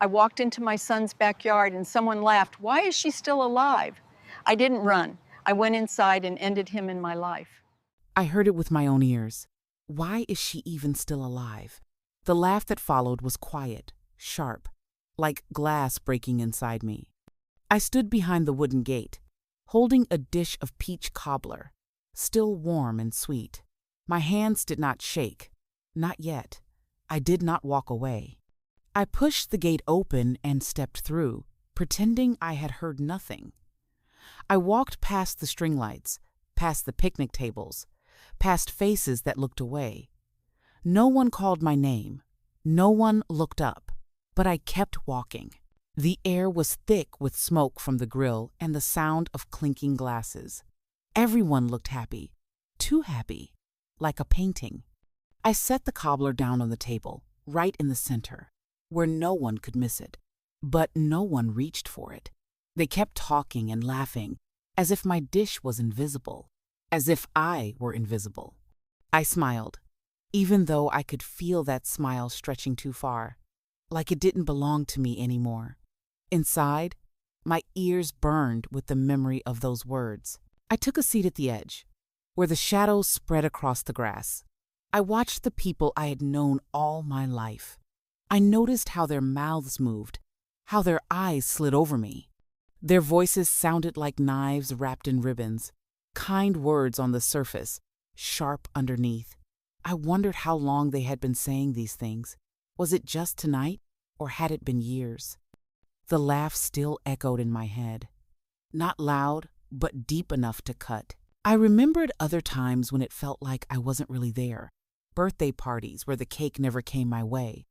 I walked into my son's backyard and someone laughed, "Why is she still alive?" I didn't run. I went inside and ended him in my life. I heard it with my own ears. Why is she even still alive? The laugh that followed was quiet, sharp, like glass breaking inside me. I stood behind the wooden gate, holding a dish of peach cobbler, still warm and sweet. My hands did not shake. Not yet. I did not walk away. I pushed the gate open and stepped through, pretending I had heard nothing. I walked past the string lights, past the picnic tables, past faces that looked away. No one called my name. No one looked up. But I kept walking. The air was thick with smoke from the grill and the sound of clinking glasses. Everyone looked happy. Too happy. Like a painting. I set the cobbler down on the table, right in the center, where no one could miss it. But no one reached for it. They kept talking and laughing, as if my dish was invisible, as if I were invisible. I smiled, even though I could feel that smile stretching too far, like it didn't belong to me anymore. Inside, my ears burned with the memory of those words. I took a seat at the edge, where the shadows spread across the grass. I watched the people I had known all my life. I noticed how their mouths moved, how their eyes slid over me. Their voices sounded like knives wrapped in ribbons, kind words on the surface, sharp underneath. I wondered how long they had been saying these things. Was it just tonight, or had it been years? The laugh still echoed in my head. Not loud, but deep enough to cut. I remembered other times when it felt like I wasn't really there. Birthday parties where the cake never came my way.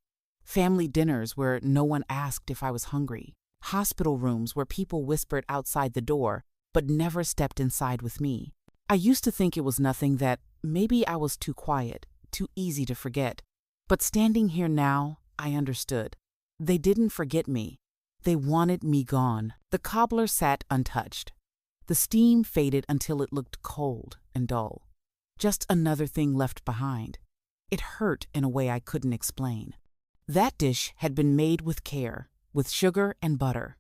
Family dinners where no one asked if I was hungry. Hospital rooms where people whispered outside the door, but never stepped inside with me. I used to think it was nothing, that maybe I was too quiet, too easy to forget. But standing here now, I understood. They didn't forget me. They wanted me gone. The cobbler sat untouched. The steam faded until it looked cold and dull. Just another thing left behind. It hurt in a way I couldn't explain. That dish had been made with care, with sugar and butter,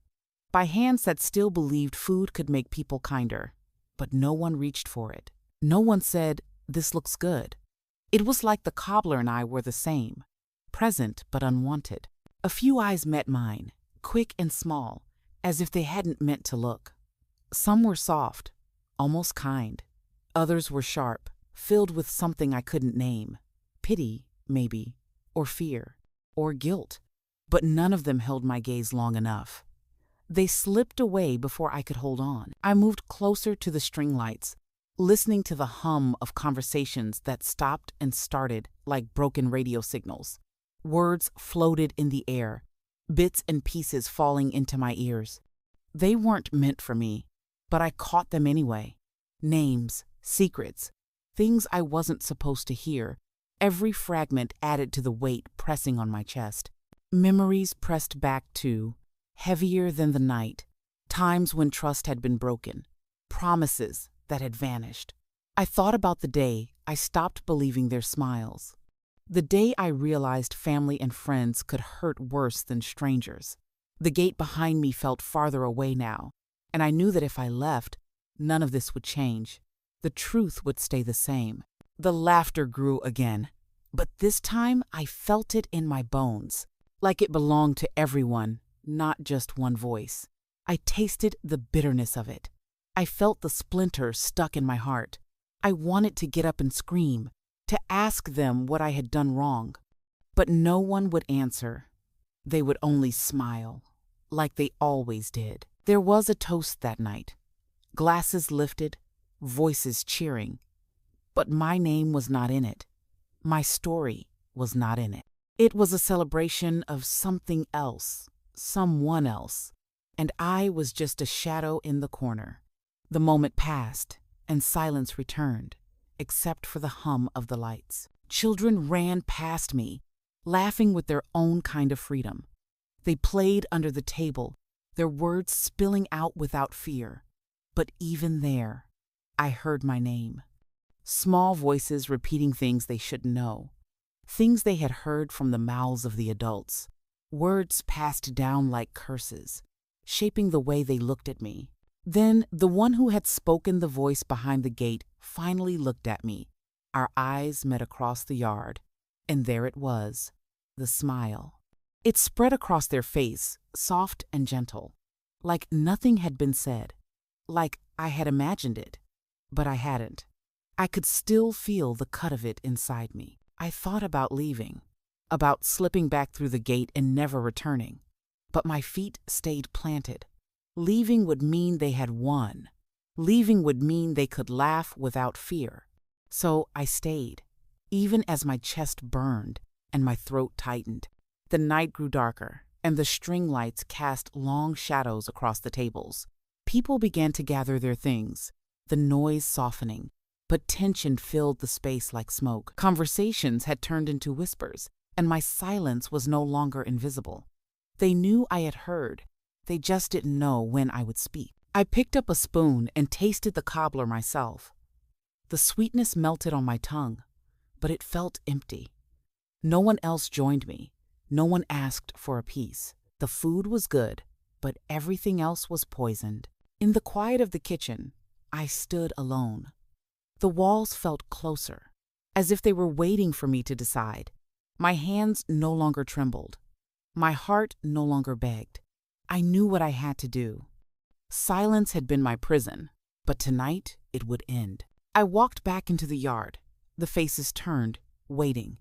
by hands that still believed food could make people kinder. But no one reached for it. No one said, "This looks good." It was like the cobbler and I were the same, present but unwanted. A few eyes met mine, quick and small, as if they hadn't meant to look. Some were soft, almost kind. Others were sharp, filled with something I couldn't name. Pity, maybe, or fear, or guilt. But none of them held my gaze long enough. They slipped away before I could hold on. I moved closer to the string lights, listening to the hum of conversations that stopped and started like broken radio signals. Words floated in the air, bits and pieces falling into my ears. They weren't meant for me, but I caught them anyway. Names, secrets, things I wasn't supposed to hear. Every fragment added to the weight pressing on my chest. Memories pressed back too, heavier than the night. Times when trust had been broken. Promises that had vanished. I thought about the day I stopped believing their smiles. The day I realized family and friends could hurt worse than strangers. The gate behind me felt farther away now, and I knew that if I left, none of this would change. The truth would stay the same. The laughter grew again, but this time I felt it in my bones, like it belonged to everyone, not just one voice. I tasted the bitterness of it. I felt the splinter stuck in my heart. I wanted to get up and scream, to ask them what I had done wrong. But no one would answer. They would only smile, like they always did. There was a toast that night. Glasses lifted, voices cheering. But my name was not in it. My story was not in it. It was a celebration of something else, someone else, and I was just a shadow in the corner. The moment passed, and silence returned, except for the hum of the lights. Children ran past me, laughing with their own kind of freedom. They played under the table, their words spilling out without fear. But even there, I heard my name. Small voices repeating things they shouldn't know, things they had heard from the mouths of the adults. Words passed down like curses, shaping the way they looked at me. Then the one who had spoken the voice behind the gate finally looked at me. Our eyes met across the yard, and there it was, the smile. It spread across their face, soft and gentle, like nothing had been said, like I had imagined it, but I hadn't. I could still feel the cut of it inside me. I thought about leaving, about slipping back through the gate and never returning, but my feet stayed planted. Leaving would mean they had won. Leaving would mean they could laugh without fear. So I stayed, even as my chest burned and my throat tightened. The night grew darker, and the string lights cast long shadows across the tables. People began to gather their things, the noise softening, but tension filled the space like smoke. Conversations had turned into whispers, and my silence was no longer invisible. They knew I had heard. They just didn't know when I would speak. I picked up a spoon and tasted the cobbler myself. The sweetness melted on my tongue, but it felt empty. No one else joined me. No one asked for a piece. The food was good, but everything else was poisoned. In the quiet of the kitchen, I stood alone. The walls felt closer, as if they were waiting for me to decide. My hands no longer trembled. My heart no longer begged. I knew what I had to do. Silence had been my prison, but tonight it would end. I walked back into the yard, the faces turned, waiting.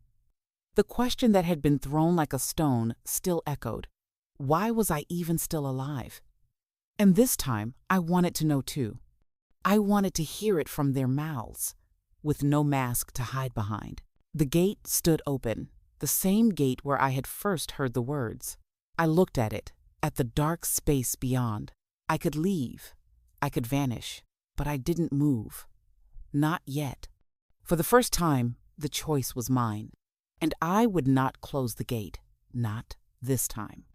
The question that had been thrown like a stone still echoed. Why was I even still alive? And this time, I wanted to know too. I wanted to hear it from their mouths, with no mask to hide behind. The gate stood open, the same gate where I had first heard the words. I looked at it, at the dark space beyond. I could leave, I could vanish, but I didn't move. Not yet. For the first time, the choice was mine, and I would not close the gate, not this time.